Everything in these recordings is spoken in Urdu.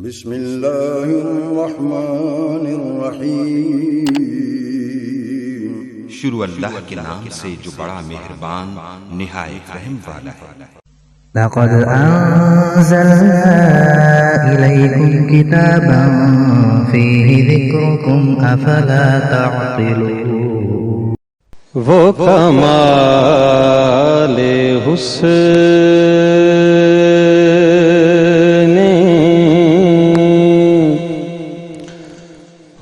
بسم اللہ الرحمن الرحیم۔ شروع اللہ کے نام سے جو بڑا مہربان نہایت رحم والا ہے۔ لقد أنزلنا إليكم كتابا فيه ذكركم أفلا تعقلون۔ وہ کمال حسن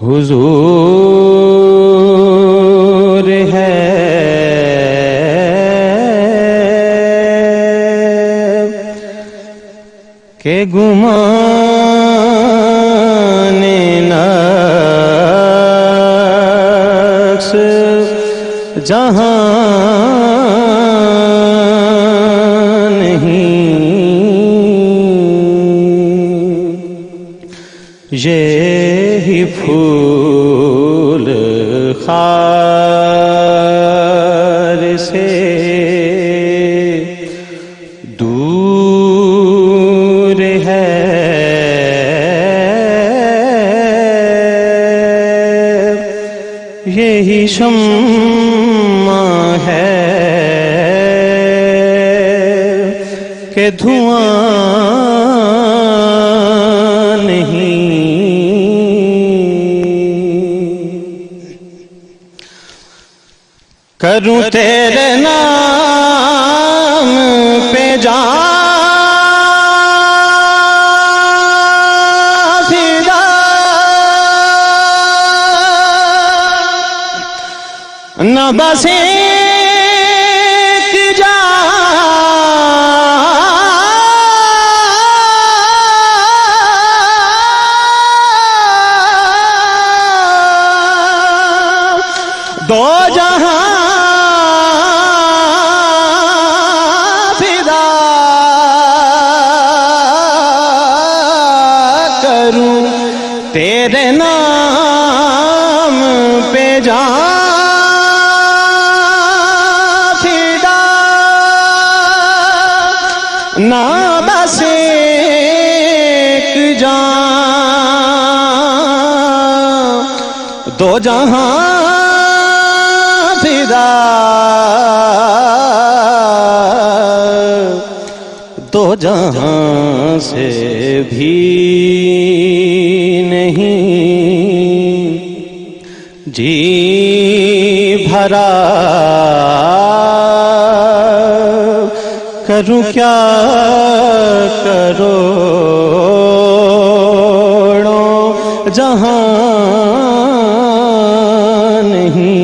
حضور ہے کہ گمان نفس جہاں نہیں، یہی پھول خار سے دور ہے، یہی شمع ہے کہ دھواں نہیں، کروں تیرے نام پہ جان فدا، نہ بس ایک جان، دو جہاں فدا کروں تیرے نام پہ جان فدا، نہ بس ایک جان، دو جہاں فدا، دو جہاں سے بھی نہیں جی بھرا، کروں کیا کروڑوں جہاں نہیں،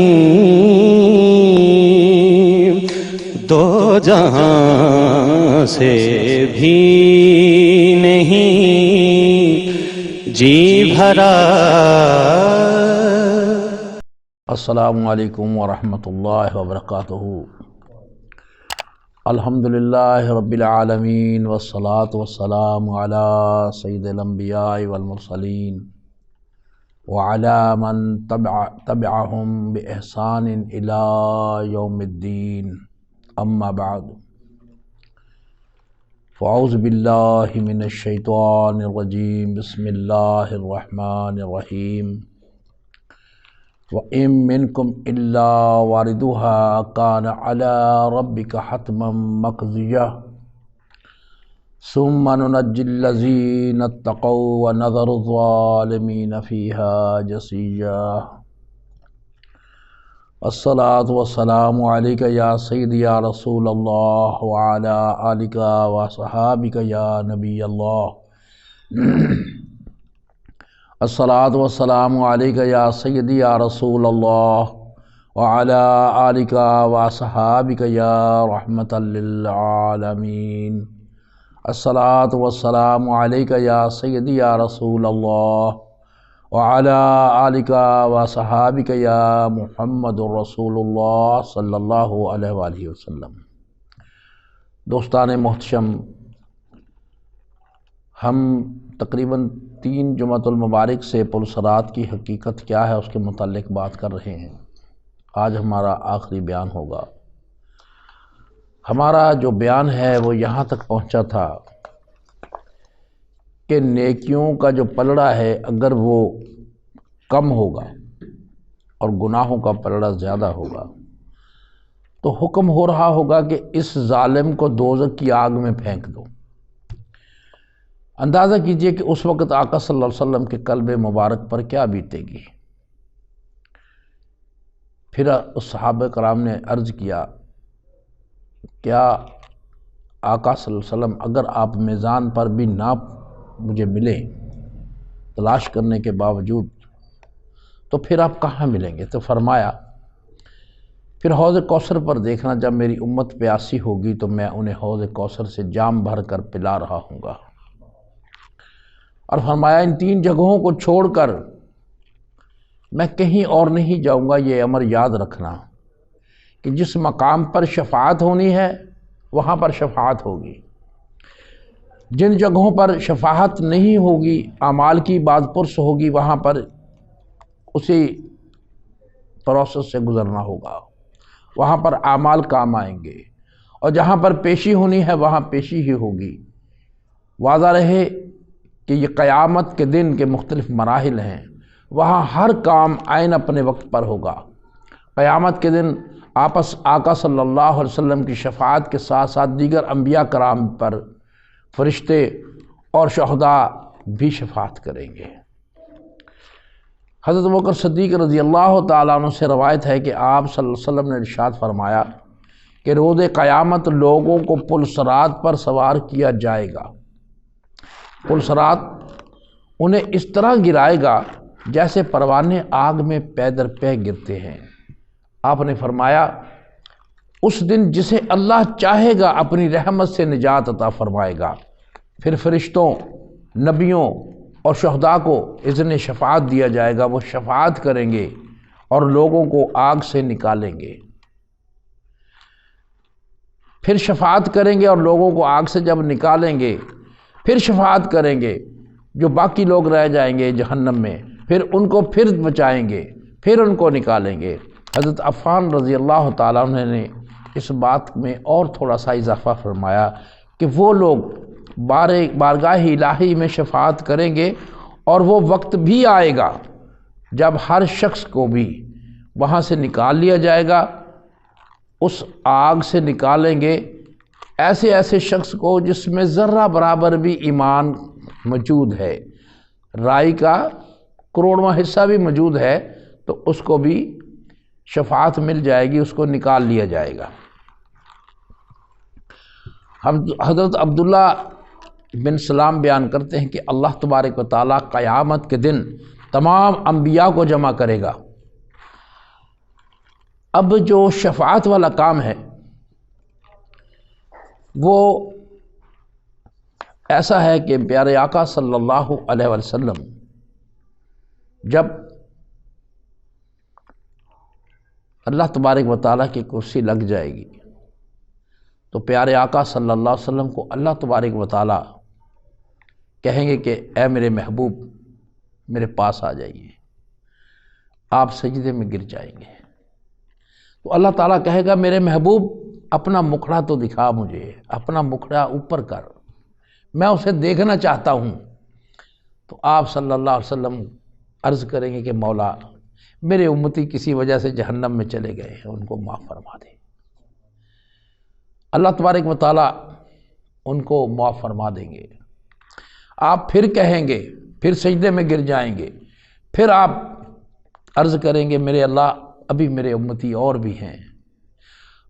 دو جہاں سے بھی نہیں جی بھرا۔ السلام علیکم ورحمۃ اللہ وبرکاتہ۔ الحمدللہ رب العالمین والصلاة والسلام علی سید الانبیاء والمرسلین وعلی من تبعہم بإحسان الی یوم الدین، اما بعد، فاعوذ باللہ من الشیطان الرجیم، بسم اللہ الرحمن الرحیم۔ وَإِن مِّنكُمْ إِلَّا وَارِدُهَا كَانَ عَلَى رَبِّكَ حَتْمًا مَّقْضِيًّا ثُمَّ نُنَجِّي الَّذِينَ اتَّقَوْا وَنَذَرُ الظَّالِمِينَ فِيهَا جَثِيًّا۔ الصلاة والسلام عليك يا سيدي يا رسول الله وعلى آلك وصحابك يا نبي الله۔ الصلاة والسلام عليك يا سيدي يا رسول الله وعلى آلك وصحابك يا رحمة للعالمين۔ الصلاة والسلام عليك يا سيدي يا رسول الله وعلى آلك وصحابك يا محمد رسول اللہ صلی اللہ علیہ وآلہ وسلم۔ دوستان محتشم، ہم تقریباً 3 جمعۃ المبارک سے پرسرات کی حقیقت کیا ہے اس کے متعلق بات کر رہے ہیں۔ آج ہمارا آخری بیان ہوگا۔ ہمارا جو بیان ہے وہ یہاں تک پہنچا تھا کہ نیکیوں کا جو پلڑا ہے اگر وہ کم ہوگا اور گناہوں کا پلڑا زیادہ ہوگا تو حکم ہو رہا ہوگا کہ اس ظالم کو دوزخ کی آگ میں پھینک دو۔ اندازہ کیجئے کہ اس وقت آقا صلی اللہ علیہ وسلم کے قلب مبارک پر کیا بیتے گی۔ پھر اس صحابہ کرام نے عرض کیا، کیا آقا صلی اللہ علیہ وسلم اگر آپ میزان پر بھی نہ مجھے ملے تلاش کرنے کے باوجود تو پھر آپ کہاں ملیں گے؟ تو فرمایا پھر حوض کوثر پر دیکھنا، جب میری امت پیاسی ہوگی تو میں انہیں حوض کوثر سے جام بھر کر پلا رہا ہوں گا۔ اور فرمایا ان 3 جگہوں کو چھوڑ کر میں کہیں اور نہیں جاؤں گا۔ یہ امر یاد رکھنا کہ جس مقام پر شفاعت ہونی ہے وہاں پر شفاعت ہوگی، جن جگہوں پر شفاعت نہیں ہوگی، اعمال کی باز پرس ہوگی، وہاں پر اسی پروسیس سے گزرنا ہوگا، وہاں پر اعمال کام آئیں گے، اور جہاں پر پیشی ہونی ہے وہاں پیشی ہی ہوگی۔ واضح رہے کہ یہ قیامت کے دن کے مختلف مراحل ہیں، وہاں ہر کام عین اپنے وقت پر ہوگا۔ قیامت کے دن آقا صلی اللہ علیہ وسلم کی شفاعت کے ساتھ ساتھ دیگر انبیاء کرام پر فرشتے اور شہداء بھی شفاعت کریں گے۔ حضرت ابوبکر صدیق رضی اللہ تعالیٰ عنہ سے روایت ہے کہ آپ صلی اللہ علیہ وسلم نے ارشاد فرمایا کہ روز قیامت لوگوں کو پل صراط پر سوار کیا جائے گا۔ پل صراط انہیں اس طرح گرائے گا جیسے پروانے آگ میں پے در پے گرتے ہیں۔ آپ نے فرمایا اس دن جسے اللہ چاہے گا اپنی رحمت سے نجات عطا فرمائے گا، پھر فرشتوں، نبیوں اور شہداء کو اذن شفاعت دیا جائے گا، وہ شفاعت کریں گے اور لوگوں کو آگ سے نکالیں گے۔ پھر شفاعت کریں گے اور لوگوں کو آگ سے جب نکالیں گے پھر شفاعت کریں گے، جو باقی لوگ رہ جائیں گے جہنم میں، پھر ان کو پھر بچائیں گے، پھر ان کو نکالیں گے۔ حضرت عفان رضی اللہ تعالیٰ عنہ نے اس بات میں اور تھوڑا سا اضافہ فرمایا کہ وہ لوگ بارگاہ الہی میں شفاعت کریں گے، اور وہ وقت بھی آئے گا جب ہر شخص کو بھی وہاں سے نکال لیا جائے گا، اس آگ سے نکالیں گے ایسے شخص کو جس میں ذرہ برابر بھی ایمان موجود ہے، رائی کا کروڑواں حصہ بھی موجود ہے، تو اس کو بھی شفاعت مل جائے گی، اس کو نکال لیا جائے گا۔ حضرت عبداللہ بن سلام بیان کرتے ہیں کہ اللہ تبارک و تعالیٰ قیامت کے دن تمام انبیاء کو جمع کرے گا۔ اب جو شفاعت والا کام ہے وہ ایسا ہے کہ پیارے آقا صلی اللہ علیہ وسلم جب اللہ تبارک و تعالیٰ کی کرسی لگ جائے گی تو پیارے آقا صلی اللہ علیہ وسلم کو اللہ تبارک و تعالیٰ کہیں گے کہ اے میرے محبوب میرے پاس آ جائیے۔ آپ سجدے میں گر جائیں گے تو اللہ تعالیٰ کہے گا میرے محبوب اپنا مکھڑا تو دکھا مجھے، اپنا مکھڑا اوپر کر، میں اسے دیکھنا چاہتا ہوں۔ تو آپ صلی اللہ علیہ وسلم عرض کریں گے کہ مولا میرے امتی کسی وجہ سے جہنم میں چلے گئے ہیں، ان کو معاف فرما دے۔ اللہ تبارک و تعالیٰ ان کو معاف فرما دیں گے۔ آپ پھر کہیں گے، پھر سجدے میں گر جائیں گے، پھر آپ عرض کریں گے میرے اللہ ابھی میرے امتی اور بھی ہیں،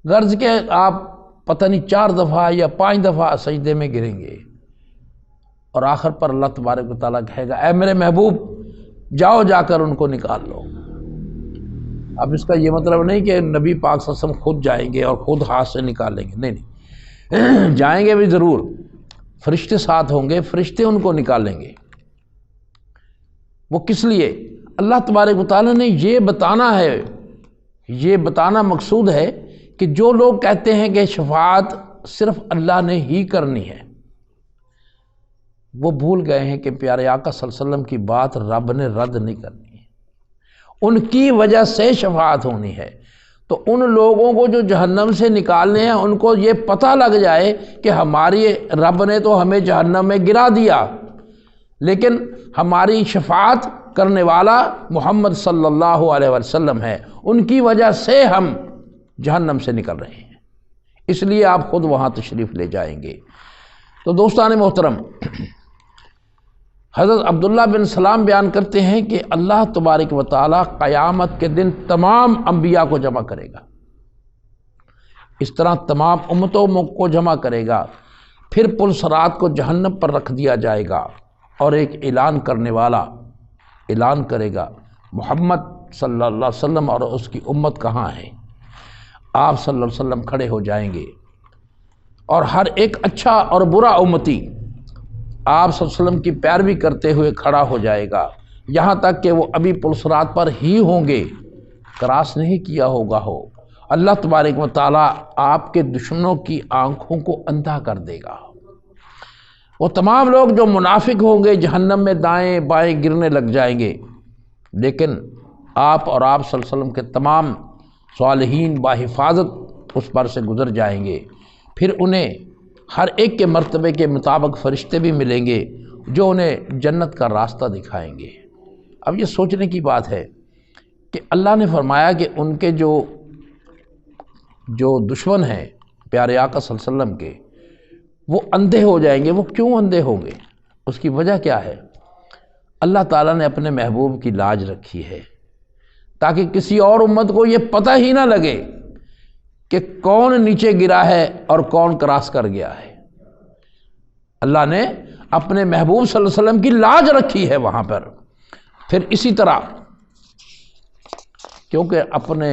غرض کہ آپ پتہ نہیں 4 دفعہ یا 5 دفعہ سجدے میں گریں گے، اور آخر پر اللہ تبارک و تعالیٰ کہے گا اے میرے محبوب جاؤ جا کر ان کو نکال لو۔ اب اس کا یہ مطلب نہیں کہ نبی پاک صلی اللہ علیہ وسلم خود جائیں گے اور خود ہاتھ سے نکالیں گے، نہیں جائیں گے بھی ضرور، فرشتے ساتھ ہوں گے، فرشتے ان کو نکالیں گے۔ وہ کس لیے؟ اللہ تبارک و تعالیٰ نے یہ بتانا ہے، یہ بتانا مقصود ہے کہ جو لوگ کہتے ہیں کہ شفاعت صرف اللہ نے ہی کرنی ہے، وہ بھول گئے ہیں کہ پیارے آقا صلی اللہ علیہ وسلم کی بات رب نے رد نہیں کرنی ہے، ان کی وجہ سے شفاعت ہونی ہے۔ تو ان لوگوں کو جو جہنم سے نکالنے ہیں ان کو یہ پتہ لگ جائے کہ ہماری رب نے تو ہمیں جہنم میں گرا دیا، لیکن ہماری شفاعت کرنے والا محمد صلی اللہ علیہ وسلم ہے، ان کی وجہ سے ہم جہنم سے نکل رہے ہیں، اس لیے آپ خود وہاں تشریف لے جائیں گے۔ تو دوستان محترم، حضرت عبداللہ بن سلام بیان کرتے ہیں کہ اللہ تبارک و تعالی قیامت کے دن تمام انبیاء کو جمع کرے گا، اس طرح تمام امتوں کو جمع کرے گا، پھر پل صراط کو جہنم پر رکھ دیا جائے گا، اور ایک اعلان کرنے والا اعلان کرے گا، محمد صلی اللہ علیہ وسلم اور اس کی امت کہاں ہے؟ آپ صلی اللہ علیہ وسلم کھڑے ہو جائیں گے، اور ہر ایک اچھا اور برا امتی آپ صلی اللہ علیہ وسلم کی پیروی کرتے ہوئے کھڑا ہو جائے گا، یہاں تک کہ وہ ابھی پل صراط پر ہی ہوں گے، کراس نہیں کیا ہوگا ہو۔ اللہ تبارک و تعالیٰ آپ کے دشمنوں کی آنکھوں کو اندھا کر دے گا، وہ تمام لوگ جو منافق ہوں گے جہنم میں دائیں بائیں گرنے لگ جائیں گے، لیکن آپ اور آپ صلی اللہ علیہ وسلم کے تمام صالحین بحفاظت اس پر سے گزر جائیں گے، پھر انہیں ہر ایک کے مرتبے کے مطابق فرشتے بھی ملیں گے جو انہیں جنت کا راستہ دکھائیں گے۔ اب یہ سوچنے کی بات ہے کہ اللہ نے فرمایا کہ ان کے جو دشمن ہیں پیارے آقا صلی اللہ علیہ وسلم کے، وہ اندھے ہو جائیں گے۔ وہ کیوں اندھے ہوں گے؟ اس کی وجہ کیا ہے؟ اللہ تعالیٰ نے اپنے محبوب کی لاج رکھی ہے تاکہ کسی اور امت کو یہ پتہ ہی نہ لگے کہ کون نیچے گرا ہے اور کون کراس کر گیا ہے۔ اللہ نے اپنے محبوب صلی اللہ علیہ وسلم کی لاج رکھی ہے وہاں پر۔ پھر اسی طرح کیونکہ اپنے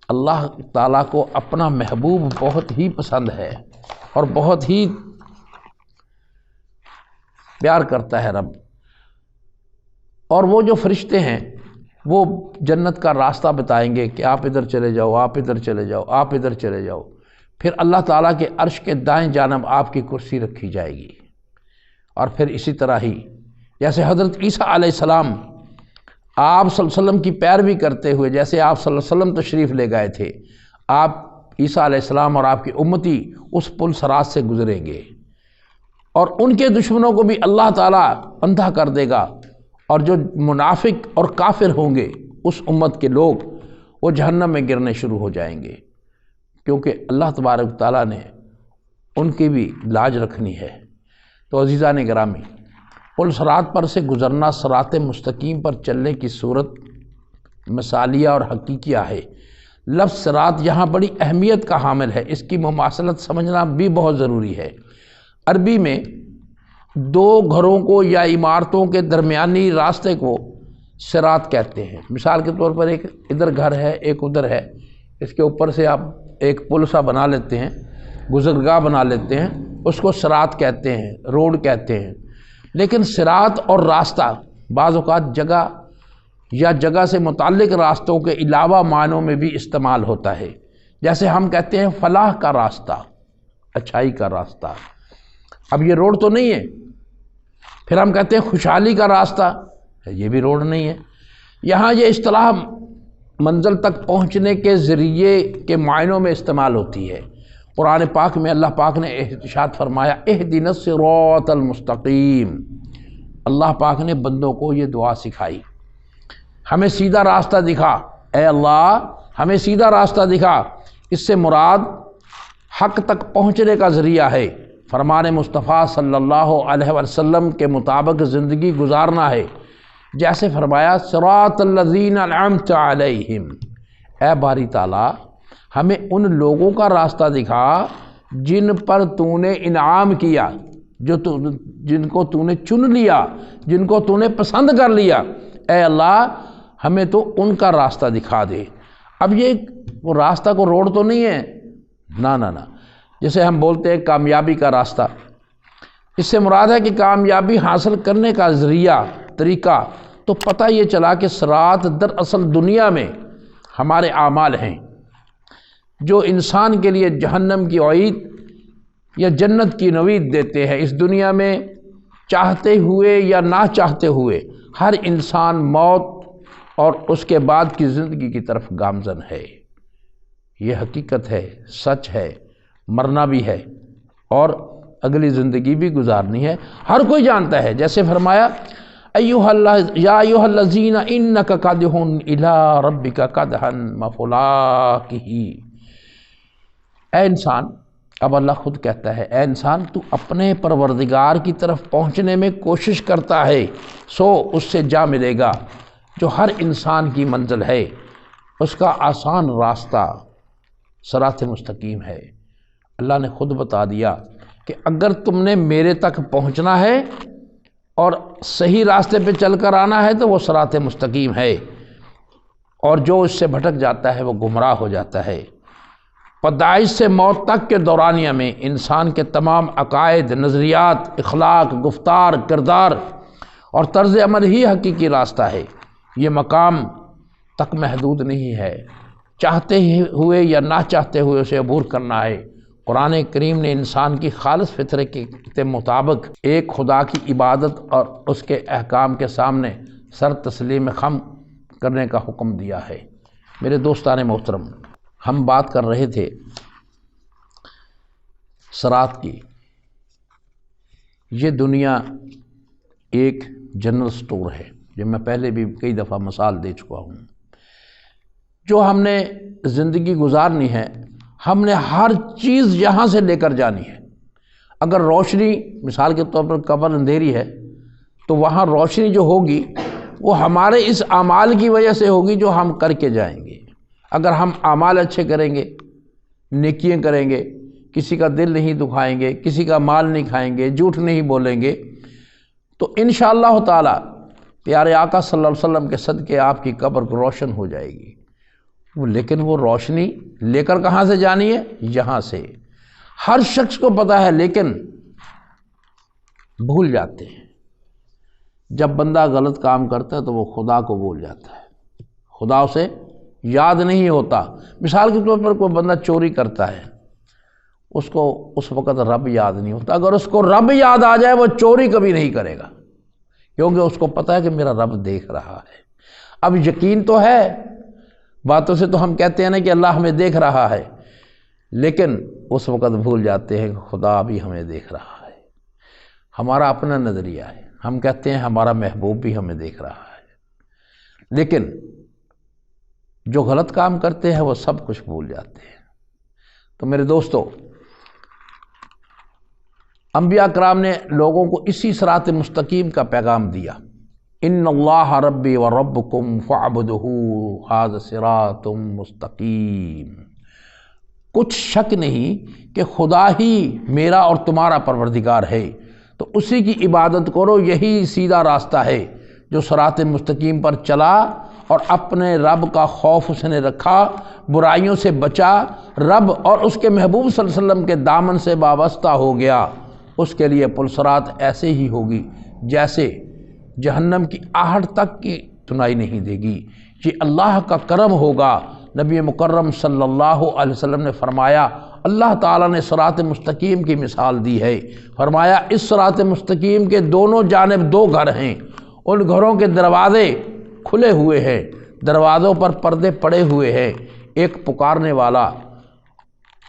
اللہ تعالیٰ کو اپنا محبوب بہت ہی پسند ہے اور بہت ہی پیار کرتا ہے رب، اور وہ جو فرشتے ہیں وہ جنت کا راستہ بتائیں گے کہ آپ ادھر چلے جاؤ، آپ ادھر چلے جاؤ، آپ ادھر چلے جاؤ۔ پھر اللہ تعالیٰ کے عرش کے دائیں جانب آپ کی کرسی رکھی جائے گی، اور پھر اسی طرح ہی جیسے حضرت عیسیٰ علیہ السلام آپ صلی اللہ علیہ وسلم کی پیروی کرتے ہوئے، جیسے آپ صلی اللہ علیہ وسلم تشریف لے گئے تھے، آپ عیسیٰ علیہ السلام اور آپ کی امتی اس پل صراط سے گزریں گے، اور ان کے دشمنوں کو بھی اللہ تعالیٰ اندھا کر دے گا، اور جو منافق اور کافر ہوں گے اس امت کے لوگ وہ جہنم میں گرنے شروع ہو جائیں گے، کیونکہ اللہ تبارک تعالیٰ نے ان کی بھی لاج رکھنی ہے۔ تو عزیزان گرامی، پل صراط پر سے گزرنا صراط مستقیم پر چلنے کی صورت مثالیہ اور حقیقیہ ہے۔ لفظ صراط یہاں بڑی اہمیت کا حامل ہے، اس کی مماثلت سمجھنا بھی بہت ضروری ہے۔ عربی میں دو گھروں کو یا عمارتوں کے درمیانی راستے کو صراط کہتے ہیں۔ مثال کے طور پر ایک ادھر گھر ہے، ایک ادھر ہے، اس کے اوپر سے آپ ایک پل سا بنا لیتے ہیں، گزرگاہ بنا لیتے ہیں، اس کو صراط کہتے ہیں، روڈ کہتے ہیں۔ لیکن صراط اور راستہ بعض اوقات جگہ یا جگہ سے متعلق راستوں کے علاوہ معنوں میں بھی استعمال ہوتا ہے۔ جیسے ہم کہتے ہیں فلاح کا راستہ، اچھائی کا راستہ، اب یہ روڈ تو نہیں ہے۔ پھر ہم کہتے ہیں خوشحالی کا راستہ، یہ بھی روڈ نہیں ہے۔ یہاں یہ اصطلاح منزل تک پہنچنے کے ذریعے کے معنوں میں استعمال ہوتی ہے۔ قرآن پاک میں اللہ پاک نے ارشاد فرمایا اہدنا الصراط المستقیم۔ اللہ پاک نے بندوں کو یہ دعا سکھائی، ہمیں سیدھا راستہ دکھا، اے اللہ ہمیں سیدھا راستہ دکھا۔ اس سے مراد حق تک پہنچنے کا ذریعہ ہے، فرمان مصطفیٰ صلی اللہ علیہ وسلم کے مطابق زندگی گزارنا ہے۔ جیسے فرمایا صراط الذین انعمت علیہم، اے باری تعالیٰ ہمیں ان لوگوں کا راستہ دکھا جن پر تو نے انعام کیا، جن کو تو نے چن لیا، جن کو تو نے پسند کر لیا، اے اللہ ہمیں تو ان کا راستہ دکھا دے۔ اب یہ وہ راستہ کو روڈ تو نہیں ہے، نہ جسے ہم بولتے ہیں کامیابی کا راستہ، اس سے مراد ہے کہ کامیابی حاصل کرنے کا ذریعہ طریقہ۔ تو پتہ یہ چلا کہ صراط دراصل دنیا میں ہمارے اعمال ہیں جو انسان کے لیے جہنم کی وعید یا جنت کی نوید دیتے ہیں۔ اس دنیا میں چاہتے ہوئے یا نہ چاہتے ہوئے ہر انسان موت اور اس کے بعد کی زندگی کی طرف گامزن ہے۔ یہ حقیقت ہے، سچ ہے، مرنا بھی ہے، اور اگلی زندگی بھی گزارنی ہے، ہر کوئی جانتا ہے۔ جیسے فرمایا یا ایھا الذین انک قادح الی ربک قدحا مفلاکہ، اے انسان، اب اللہ خود کہتا ہے اے انسان تو اپنے پروردگار کی طرف پہنچنے میں کوشش کرتا ہے، سو اس سے جا ملے گا جو ہر انسان کی منزل ہے، اس کا آسان راستہ صراط مستقیم ہے۔ اللہ نے خود بتا دیا کہ اگر تم نے میرے تک پہنچنا ہے اور صحیح راستے پہ چل کر آنا ہے تو وہ صراط مستقیم ہے، اور جو اس سے بھٹک جاتا ہے وہ گمراہ ہو جاتا ہے۔ پیدائش سے موت تک کے دورانیہ میں انسان کے تمام عقائد، نظریات، اخلاق، گفتار، کردار اور طرز عمل ہی حقیقی راستہ ہے۔ یہ مقام تک محدود نہیں ہے، چاہتے ہوئے یا نہ چاہتے ہوئے اسے عبور کرنا ہے۔ قرآن کریم نے انسان کی خالص فطرت کے مطابق ایک خدا کی عبادت اور اس کے احکام کے سامنے سر تسلیم خم کرنے کا حکم دیا ہے۔ میرے دوستان محترم، ہم بات کر رہے تھے صراط کی۔ یہ دنیا ایک جنرل سٹور ہے، جو میں پہلے بھی کئی دفعہ مثال دے چکا ہوں۔ جو ہم نے زندگی گزارنی ہے، ہم نے ہر چیز یہاں سے لے کر جانی ہے۔ اگر روشنی مثال کے طور پر قبر اندھیری ہے تو وہاں روشنی جو ہوگی وہ ہمارے اس اعمال کی وجہ سے ہوگی جو ہم کر کے جائیں گے۔ اگر ہم اعمال اچھے کریں گے، نیکیاں کریں گے، کسی کا دل نہیں دکھائیں گے، کسی کا مال نہیں کھائیں گے، جھوٹ نہیں بولیں گے، تو انشاءاللہ تعالی پیارے آقا صلی اللہ علیہ وسلم کے صدقے آپ کی قبر روشن ہو جائے گی۔ لیکن وہ روشنی لے کر کہاں سے جانی ہے؟ یہاں سے۔ ہر شخص کو پتہ ہے، لیکن بھول جاتے ہیں۔ جب بندہ غلط کام کرتا ہے تو وہ خدا کو بھول جاتا ہے، خدا اسے یاد نہیں ہوتا۔ مثال کے طور پر کوئی بندہ چوری کرتا ہے، اس کو اس وقت رب یاد نہیں ہوتا۔ اگر اس کو رب یاد آ جائے وہ چوری کبھی نہیں کرے گا، کیونکہ اس کو پتہ ہے کہ میرا رب دیکھ رہا ہے۔ اب یقین تو ہے، باتوں سے تو ہم کہتے ہیں نا کہ اللہ ہمیں دیکھ رہا ہے، لیکن اس وقت بھول جاتے ہیں کہ خدا بھی ہمیں دیکھ رہا ہے۔ ہمارا اپنا نظریہ ہے، ہم کہتے ہیں ہمارا محبوب بھی ہمیں دیکھ رہا ہے، لیکن جو غلط کام کرتے ہیں وہ سب کچھ بھول جاتے ہیں۔ تو میرے دوستو، انبیاء کرام نے لوگوں کو اسی صراط مستقیم کا پیغام دیا۔ ان اللہ ربی و ربکم فاعبدہ ھذا صراط مستقیم۔ کچھ شک نہیں کہ خدا ہی میرا اور تمہارا پروردگار ہے، تو اسی کی عبادت کرو، یہی سیدھا راستہ ہے جو صراط مستقیم پر چلا اور اپنے رب کا خوف اس نے رکھا، برائیوں سے بچا، رب اور اس کے محبوب صلی اللہ علیہ وسلم کے دامن سے وابستہ ہو گیا، اس کے لیے پل صراط ایسے ہی ہوگی جیسے جہنم کی آہٹ تک کی سنائی نہیں دے گی۔ یہ اللہ کا کرم ہوگا۔ نبی مکرم صلی اللہ علیہ وسلم نے فرمایا، اللہ تعالیٰ نے صراط مستقیم کی مثال دی ہے، فرمایا اس صراط مستقیم کے دونوں جانب دو گھر ہیں، ان گھروں کے دروازے کھلے ہوئے ہیں، دروازوں پر پردے پڑے ہوئے ہیں، ایک پکارنے والا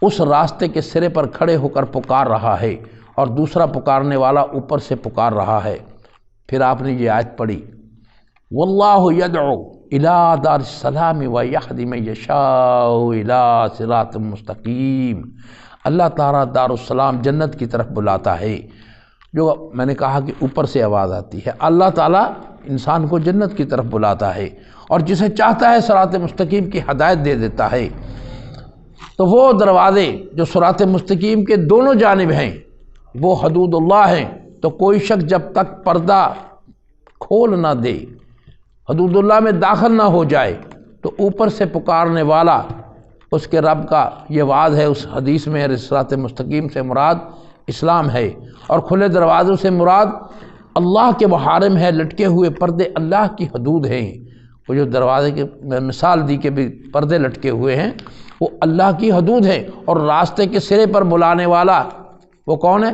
اس راستے کے سرے پر کھڑے ہو کر پکار رہا ہے اور دوسرا پکارنے والا اوپر سے پکار رہا ہے۔ پھر آپ نے یہ آیت پڑھی، واللہ یدعو الی دار السلام ویہدی من یشاء الی صراط مستقیم۔ اللہ تعالیٰ دار السلام جنت کی طرف بلاتا ہے، جو میں نے کہا کہ اوپر سے آواز آتی ہے۔ اللہ تعالیٰ انسان کو جنت کی طرف بلاتا ہے اور جسے چاہتا ہے صراط مستقیم کی ہدایت دے دیتا ہے۔ تو وہ دروازے جو صراط مستقیم کے دونوں جانب ہیں وہ حدود اللہ ہیں، تو کوئی شخص جب تک پردہ کھول نہ دے، حدود اللہ میں داخل نہ ہو جائے، تو اوپر سے پکارنے والا اس کے رب کا یہ وعد ہے۔ اس حدیث میں صراط مستقیم سے مراد اسلام ہے، اور کھلے دروازوں سے مراد اللہ کے محارم ہے، لٹکے ہوئے پردے اللہ کی حدود ہیں۔ وہ جو دروازے کی مثال دی کہ بھی پردے لٹکے ہوئے ہیں، وہ اللہ کی حدود ہیں، اور راستے کے سرے پر بلانے والا وہ کون ہے؟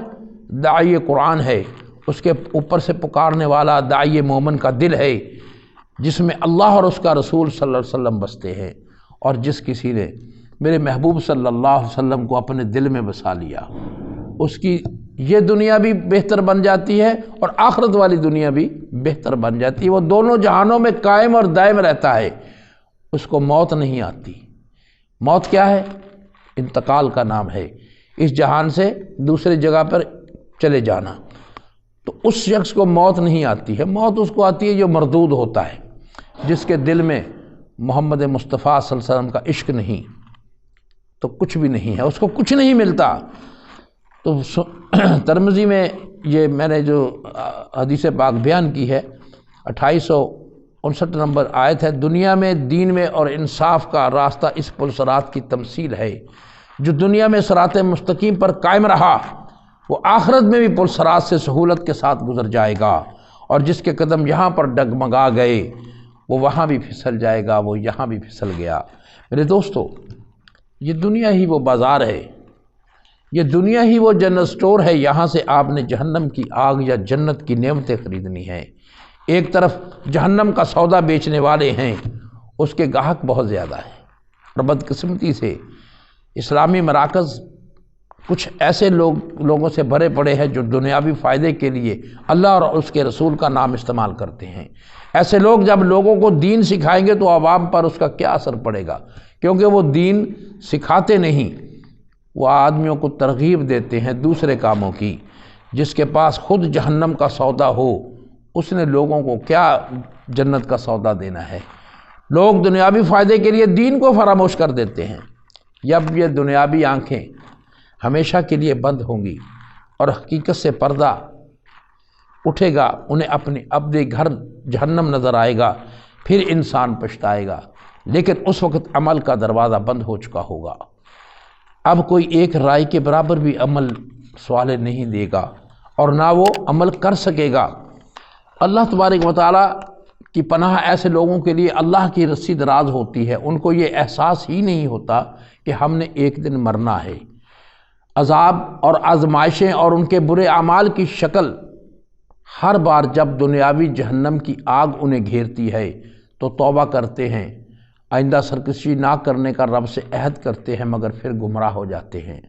داعی قرآن ہے، اس کے اوپر سے پکارنے والا داعی مومن کا دل ہے، جس میں اللہ اور اس کا رسول صلی اللہ علیہ وسلم بستے ہیں۔ اور جس کسی نے میرے محبوب صلی اللہ علیہ وسلم کو اپنے دل میں بسا لیا، اس کی یہ دنیا بھی بہتر بن جاتی ہے اور آخرت والی دنیا بھی بہتر بن جاتی ہے، وہ دونوں جہانوں میں قائم اور دائم رہتا ہے، اس کو موت نہیں آتی۔ موت کیا ہے؟ انتقال کا نام ہے، اس جہان سے دوسری جگہ پر چلے جانا۔ تو اس شخص کو موت نہیں آتی ہے، موت اس کو آتی ہے جو مردود ہوتا ہے، جس کے دل میں محمد مصطفیٰ صلی اللہ علیہ وسلم کا عشق نہیں تو کچھ بھی نہیں ہے، اس کو کچھ نہیں ملتا۔ تو ترمذی میں یہ میں نے جو حدیث پاک بیان کی ہے 2859 نمبر آیت ہے، دنیا میں دین میں اور انصاف کا راستہ اس پل صراط کی تمثیل ہے، جو دنیا میں صراط مستقیم پر قائم رہا وہ آخرت میں بھی پل صراط سے سہولت کے ساتھ گزر جائے گا، اور جس کے قدم یہاں پر ڈگمگا گئے وہ وہاں بھی پھسل جائے گا، وہ یہاں بھی پھسل گیا۔ میرے دوستو، یہ دنیا ہی وہ بازار ہے، یہ دنیا ہی وہ جنرل سٹور ہے، یہاں سے آپ نے جہنم کی آگ یا جنت کی نعمتیں خریدنی ہیں۔ ایک طرف جہنم کا سودا بیچنے والے ہیں، اس کے گاہک بہت زیادہ ہیں، اور بدقسمتی سے اسلامی مراکز کچھ ایسے لوگوں سے بھرے پڑے ہیں جو دنیاوی فائدے کے لیے اللہ اور اس کے رسول کا نام استعمال کرتے ہیں۔ ایسے لوگ جب لوگوں کو دین سکھائیں گے تو عوام پر اس کا کیا اثر پڑے گا؟ کیونکہ وہ دین سکھاتے نہیں، وہ آدمیوں کو ترغیب دیتے ہیں دوسرے کاموں کی۔ جس کے پاس خود جہنم کا سودا ہو اس نے لوگوں کو کیا جنت کا سودا دینا ہے؟ لوگ دنیاوی فائدے کے لیے دین کو فراموش کر دیتے ہیں۔ جب یہ دنیاوی آنکھیں ہمیشہ کے لیے بند ہوں گی اور حقیقت سے پردہ اٹھے گا، انہیں اپنے اپنے گھر جہنم نظر آئے گا، پھر انسان پچھتائے گا، لیکن اس وقت عمل کا دروازہ بند ہو چکا ہوگا۔ اب کوئی ایک رائے کے برابر بھی عمل سوالے نہیں دے گا اور نہ وہ عمل کر سکے گا۔ اللہ تبارک و تعالیٰ کی پناہ ایسے لوگوں کے لیے اللہ کی رسی دراز ہوتی ہے، ان کو یہ احساس ہی نہیں ہوتا کہ ہم نے ایک دن مرنا ہے۔ عذاب اور آزمائشیں اور ان کے برے اعمال کی شکل ہر بار جب دنیاوی جہنم کی آگ انہیں گھیرتی ہے تو توبہ کرتے ہیں، آئندہ سرکشی نہ کرنے کا رب سے عہد کرتے ہیں، مگر پھر گمراہ ہو جاتے ہیں۔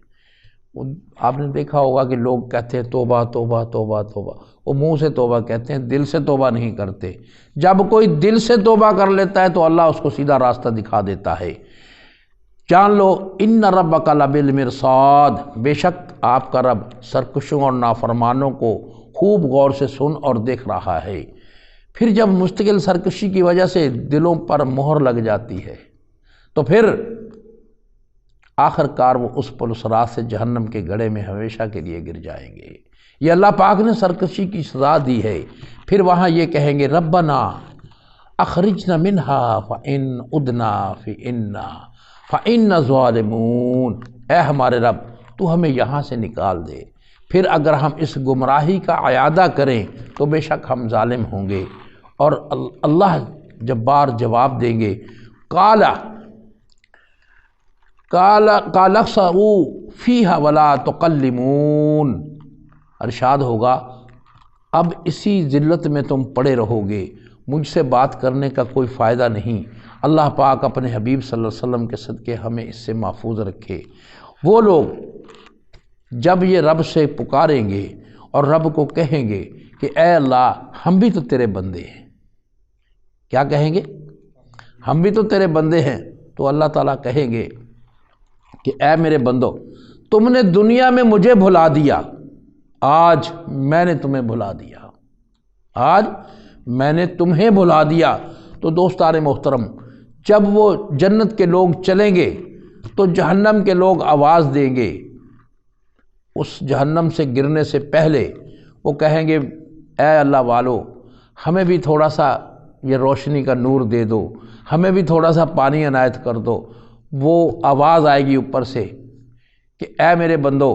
آپ نے دیکھا ہوگا کہ لوگ کہتے ہیں توبہ توبہ توبہ توبہ، وہ منہ سے توبہ کہتے ہیں، دل سے توبہ نہیں کرتے۔ جب کوئی دل سے توبہ کر لیتا ہے تو اللہ اس کو سیدھا راستہ دکھا دیتا ہے۔ جان لو ان ربک لبالمرصاد، بے شک آپ کا رب سرکشوں اور نافرمانوں کو خوب غور سے سن اور دیکھ رہا ہے۔ پھر جب مستقل سرکشی کی وجہ سے دلوں پر مہر لگ جاتی ہے تو پھر آخر کار وہ اس پل صراط سے جہنم کے گڑھے میں ہمیشہ کے لیے گر جائیں گے۔ یہ اللہ پاک نے سرکشی کی سزا دی ہے۔ پھر وہاں یہ کہیں گے ربنا اخرجنا منہا فإن عدنا فإنا ظالمون، اے ہمارے رب تو ہمیں یہاں سے نکال دے، پھر اگر ہم اس گمراہی کا اعادہ کریں تو بے شک ہم ظالم ہوں گے۔ اور اللہ جبار جواب دیں گے قال اخسئوا فیہا ولا تکلمون، ارشاد ہوگا اب اسی ذلت میں تم پڑے رہو گے، مجھ سے بات کرنے کا کوئی فائدہ نہیں۔ اللہ پاک اپنے حبیب صلی اللہ علیہ وسلم کے صدقے ہمیں اس سے محفوظ رکھے۔ وہ لوگ جب یہ رب سے پکاریں گے اور رب کو کہیں گے کہ اے اللہ ہم بھی تو تیرے بندے ہیں، کیا کہیں گے؟ ہم بھی تو تیرے بندے ہیں، تو اللہ تعالیٰ کہیں گے کہ اے میرے بندو، تم نے دنیا میں مجھے بھلا دیا، آج میں نے تمہیں بھلا دیا، آج میں نے تمہیں بھلا دیا۔ تو دوستان محترم، جب وہ جنت کے لوگ چلیں گے تو جہنم کے لوگ آواز دیں گے، اس جہنم سے گرنے سے پہلے وہ کہیں گے اے اللہ والو ہمیں بھی تھوڑا سا یہ روشنی کا نور دے دو، ہمیں بھی تھوڑا سا پانی عنایت کر دو۔ وہ آواز آئے گی اوپر سے کہ اے میرے بندو،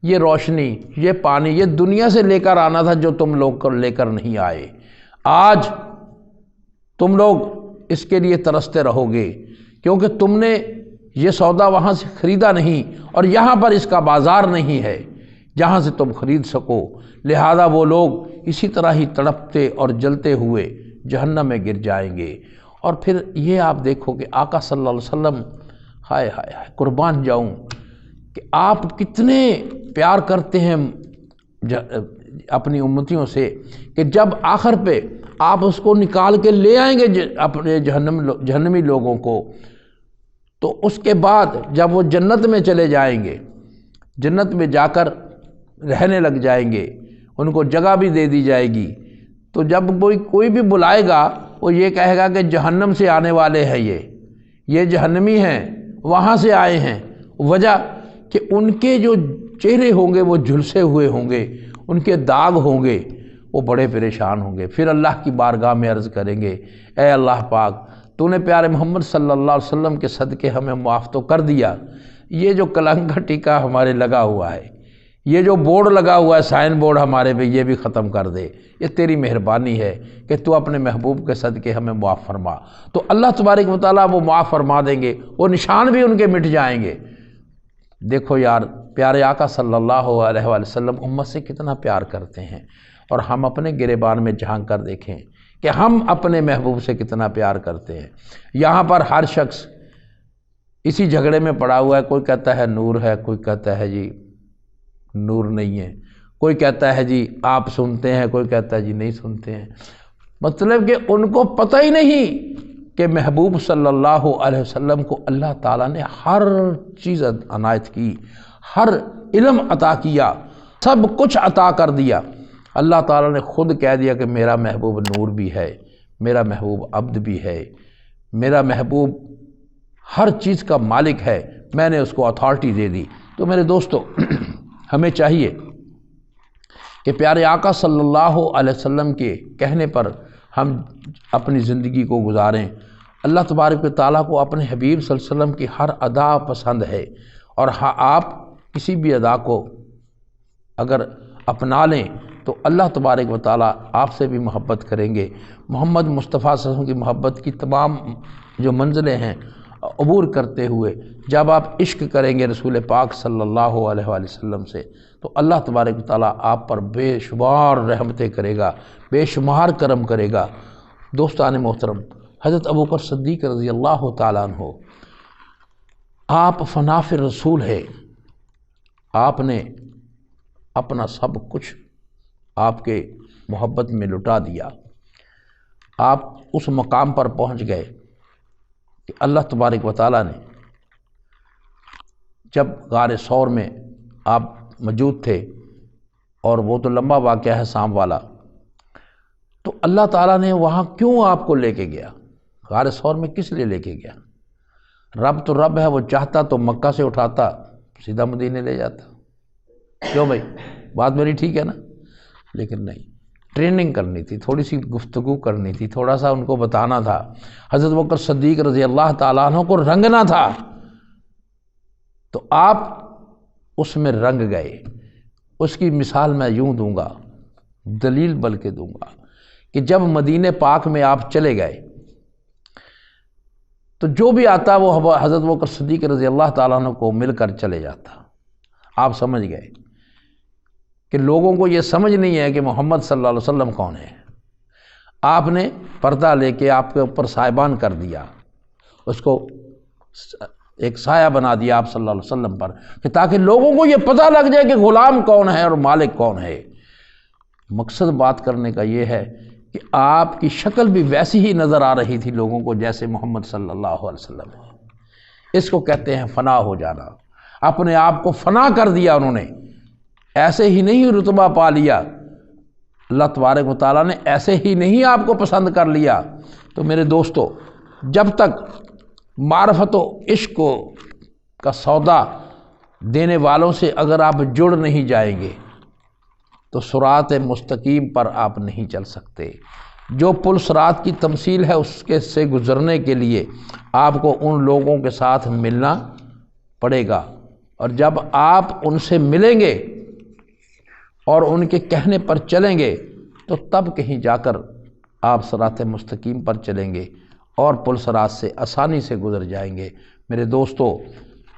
یہ روشنی، یہ پانی، یہ دنیا سے لے کر آنا تھا جو تم لوگ لے کر نہیں آئے، آج تم لوگ اس کے لیے ترستے رہو گے، کیونکہ تم نے یہ سودا وہاں سے خریدا نہیں اور یہاں پر اس کا بازار نہیں ہے جہاں سے تم خرید سکو، لہذا وہ لوگ اسی طرح ہی تڑپتے اور جلتے ہوئے جہنم میں گر جائیں گے۔ اور پھر یہ آپ دیکھو کہ آقا صلی اللہ علیہ وسلم، ہائے ہائے ہائے قربان جاؤں کہ آپ کتنے پیار کرتے ہیں اپنی امتیوں سے کہ جب آخر پہ آپ اس کو نکال کے لے آئیں گے اپنے جہنمی لوگوں کو، تو اس کے بعد جب وہ جنت میں چلے جائیں گے، جنت میں جا کر رہنے لگ جائیں گے، ان کو جگہ بھی دے دی جائے گی، تو جب کوئی بھی بلائے گا وہ یہ کہے گا کہ جہنم سے آنے والے ہیں، یہ جہنمی ہیں، وہاں سے آئے ہیں۔ وجہ کہ ان کے جو چہرے ہوں گے وہ جھلسے ہوئے ہوں گے، ان کے داغ ہوں گے، وہ بڑے پریشان ہوں گے۔ پھر اللہ کی بارگاہ میں عرض کریں گے، اے اللہ پاک، تو نے پیارے محمد صلی اللہ علیہ وسلم کے صدقے ہمیں معاف تو کر دیا، یہ جو کلنگ کا ٹیکا ہمارے لگا ہوا ہے، یہ جو بورڈ لگا ہوا ہے سائن بورڈ ہمارے پہ، یہ بھی ختم کر دے، یہ تیری مہربانی ہے کہ تو اپنے محبوب کے صدقے ہمیں معاف فرما۔ تو اللہ تبارک و تعالیٰ وہ معاف فرما دیں گے، وہ نشان بھی ان کے مٹ جائیں گے۔ دیکھو یار، پیارے آقا صلی اللہ علیہ وآلہ وسلم امت سے کتنا پیار کرتے ہیں، اور ہم اپنے گریبان میں جھانک کر دیکھیں کہ ہم اپنے محبوب سے کتنا پیار کرتے ہیں۔ یہاں پر ہر شخص اسی جھگڑے میں پڑا ہوا ہے، کوئی کہتا ہے نور ہے، کوئی کہتا ہے جی نور نہیں ہے، کوئی کہتا ہے جی آپ سنتے ہیں، کوئی کہتا ہے جی نہیں سنتے ہیں۔ مطلب کہ ان کو پتہ ہی نہیں کہ محبوب صلی اللہ علیہ وسلم کو اللہ تعالیٰ نے ہر چیز عنایت کی، ہر علم عطا کیا، سب کچھ عطا کر دیا۔ اللہ تعالیٰ نے خود کہہ دیا کہ میرا محبوب نور بھی ہے، میرا محبوب عبد بھی ہے، میرا محبوب ہر چیز کا مالک ہے، میں نے اس کو اتھارٹی دے دی۔ تو میرے دوستو، ہمیں چاہیے کہ پیارے آقا صلی اللہ علیہ وسلم کے کہنے پر ہم اپنی زندگی کو گزاریں۔ اللہ تبارک و تعالیٰ کو اپنے حبیب صلی اللہ علیہ وسلم کی ہر ادا پسند ہے، اور آپ کسی بھی ادا کو اگر اپنا لیں تو اللہ تبارک و تعالیٰ آپ سے بھی محبت کریں گے۔ محمد مصطفیٰ صلی اللہ علیہ وسلم کی محبت کی تمام جو منزلیں ہیں عبور کرتے ہوئے جب آپ عشق کریں گے رسول پاک صلی اللہ علیہ وآلہ وسلم سے، تو اللہ تبارک و تعالیٰ آپ پر بے شمار رحمتیں کرے گا، بے شمار کرم کرے گا۔ دوستان محترم، حضرت ابوبکر صدیق رضی اللہ تعالیٰ عنہ، آپ فناف رسول ہے، آپ نے اپنا سب کچھ آپ کے محبت میں لٹا دیا۔ آپ اس مقام پر پہنچ گئے کہ اللہ تبارک و تعالیٰ نے جب غار ثور میں آپ موجود تھے، اور وہ تو لمبا واقعہ ہے سام والا، تو اللہ تعالیٰ نے وہاں کیوں آپ کو لے کے گیا؟ غار ثور میں کس لیے لے کے گیا؟ رب تو رب ہے، وہ چاہتا تو مکہ سے اٹھاتا سیدھا مدینے لے جاتا۔ کیوں بھائی، بات میری ٹھیک ہے نا؟ لیکن نہیں، ٹریننگ کرنی تھی، تھوڑی سی گفتگو کرنی تھی، تھوڑا سا ان کو بتانا تھا۔ حضرت ابوبکر صدیق رضی اللہ تعالیٰ عنہ کو رنگنا تھا، تو آپ اس میں رنگ گئے۔ اس کی مثال میں یوں دوں گا، دلیل بلکہ دوں گا، کہ جب مدینہ پاک میں آپ چلے گئے تو جو بھی آتا وہ حضرت ابوبکر صدیق رضی اللہ تعالیٰ عنہ کو مل کر چلے جاتا۔ آپ سمجھ گئے کہ لوگوں کو یہ سمجھ نہیں ہے کہ محمد صلی اللہ علیہ وسلم کون ہے۔ آپ نے پردہ لے کے آپ کے اوپر سائبان کر دیا، اس کو ایک سایہ بنا دیا آپ صلی اللہ علیہ وسلم پر، کہ تاکہ لوگوں کو یہ پتہ لگ جائے کہ غلام کون ہے اور مالک کون ہے۔ مقصد بات کرنے کا یہ ہے کہ آپ کی شکل بھی ویسی ہی نظر آ رہی تھی لوگوں کو جیسے محمد صلی اللہ علیہ وسلم ہے۔ اس کو کہتے ہیں فنا ہو جانا، اپنے آپ کو فنا کر دیا انہوں نے، ایسے ہی نہیں رتبہ پا لیا، اللہ تبارک و تعالیٰ نے ایسے ہی نہیں آپ کو پسند کر لیا۔ تو میرے دوستو، جب تک معرفت و عشق کا سودا دینے والوں سے اگر آپ جڑ نہیں جائیں گے تو صراط مستقیم پر آپ نہیں چل سکتے۔ جو پل صراط کی تمثیل ہے، اس کے سے گزرنے کے لیے آپ کو ان لوگوں کے ساتھ ملنا پڑے گا، اور جب آپ ان سے ملیں گے اور ان کے کہنے پر چلیں گے تو تب کہیں جا کر آپ صراط مستقیم پر چلیں گے اور پل صراط سے آسانی سے گزر جائیں گے۔ میرے دوستو،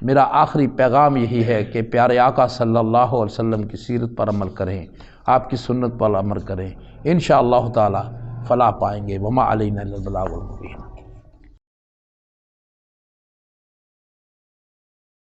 میرا آخری پیغام یہی ہے کہ پیارے آقا صلی اللہ علیہ وسلم کی سیرت پر عمل کریں، آپ کی سنت پر عمل کریں، انشاءاللہ تعالی فلاح پائیں گے۔ وما علینا الا البلاغ المبین۔